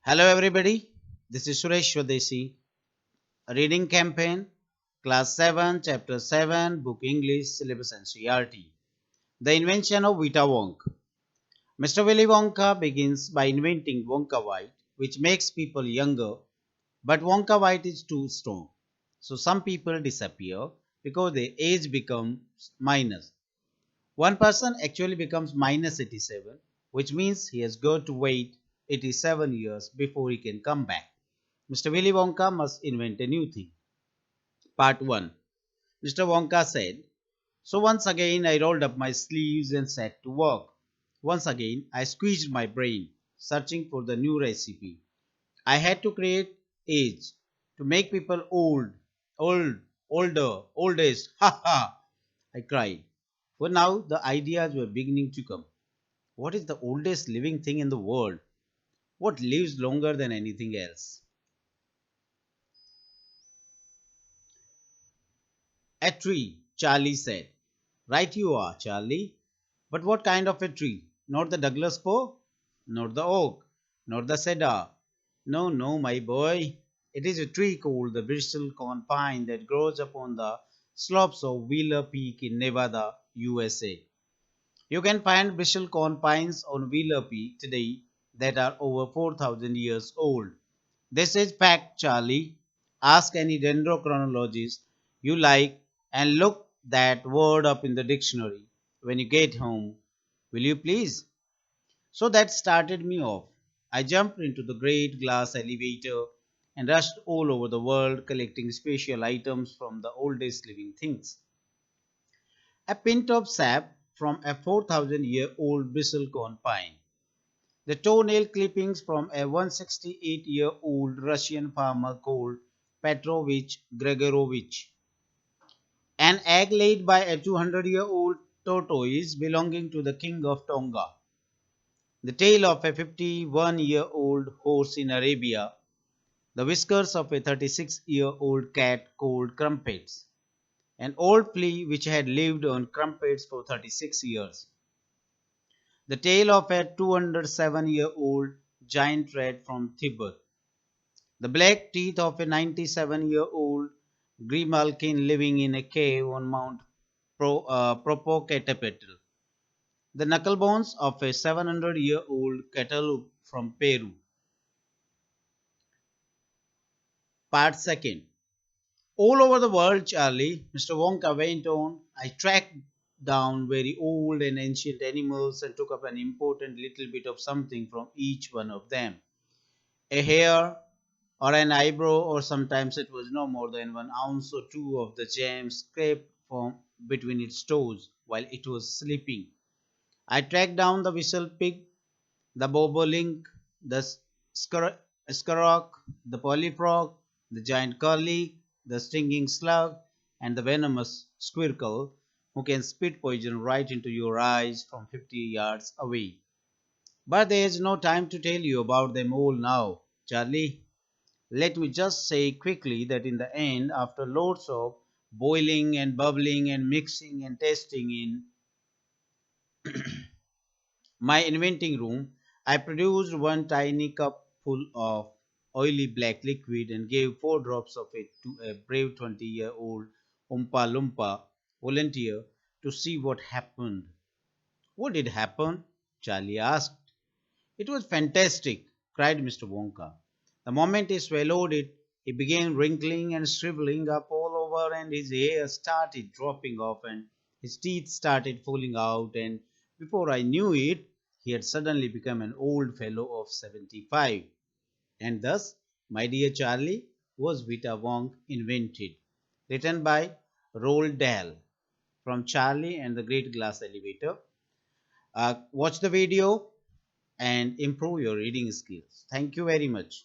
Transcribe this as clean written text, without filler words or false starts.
Hello, everybody. This is Suresh Swadesi, a reading campaign, Class 7, Chapter 7, Book English, Syllabus NCERT. The Invention of Vita Wonk. Mr. Willy Wonka begins by inventing Wonka White, which makes people younger, but Wonka White is too strong. So some people disappear because their age becomes minus. One person actually becomes minus 87, which means he has got to wait 87 years before he can come back. Mr. Willy Wonka must invent a new thing. Part 1. Mr. Wonka said, "So once again I rolled up my sleeves and set to work. Once again I squeezed my brain, searching for the new recipe. I had to create age, to make people old, oldest, ha ha!" I cried. For now the ideas were beginning to come. What is the oldest living thing in the world? What lives longer than anything else? A tree, Charlie said. Right you are, Charlie. But what kind of a tree? Not the Douglas fir? Not the oak? Not the cedar? No, no, my boy. It is a tree called the bristlecone pine that grows upon the slopes of Wheeler Peak in Nevada, USA. You can find bristlecone pines on Wheeler Peak today that are over 4,000 years old. This is fact, Charlie. Ask any dendrochronologist you like and look that word up in the dictionary when you get home. Will you please? So that started me off. I jumped into the great glass elevator and rushed all over the world collecting special items from the oldest living things. A pint of sap from a 4,000-year-old bristlecone pine. The toenail clippings from a 168-year-old Russian farmer called Petrovich Grigorovich. An egg laid by a 200-year-old tortoise belonging to the king of Tonga. The tail of a 51-year-old horse in Arabia. The whiskers of a 36-year-old cat called Crumpets. An old flea which had lived on crumpets for 36 years. The tail of a 207-year-old giant rat from Tibet. The black teeth of a 97-year-old grimalkin living in a cave on Mount Popocatépetl. The knuckle bones of a 700-year-old cattle from Peru. Part 2nd. All over the world, Charlie, Mr. Wonka went on, I tracked down very old and ancient animals and took up an important little bit of something from each one of them. A hair, or an eyebrow, or sometimes it was no more than 1 ounce or two of the jam scraped from between its toes while it was sleeping. I tracked down the whistle pig, the bobolink, the skarok, the polyfrog, the giant curly, the stinging slug, and the venomous squircle who can spit poison right into your eyes from 50 yards away. But there is no time to tell you about them all now, Charlie. Let me just say quickly that in the end, after loads of boiling and bubbling and mixing and testing in my inventing room, I produced one tiny cup full of oily black liquid and gave 4 drops of it to a brave 20-year-old Oompa Loompa volunteer to see what happened. What did happen? Charlie asked. It was fantastic, cried Mr. Wonka. The moment he swallowed it, he began wrinkling and shriveling up all over, and his hair started dropping off, and his teeth started falling out, and before I knew it, he had suddenly become an old fellow of 75. And thus, my dear Charlie, was Vita Wonk invented. Written by Roald Dahl from Charlie and the Great Glass Elevator. Watch the video and improve your reading skills. Thank you very much.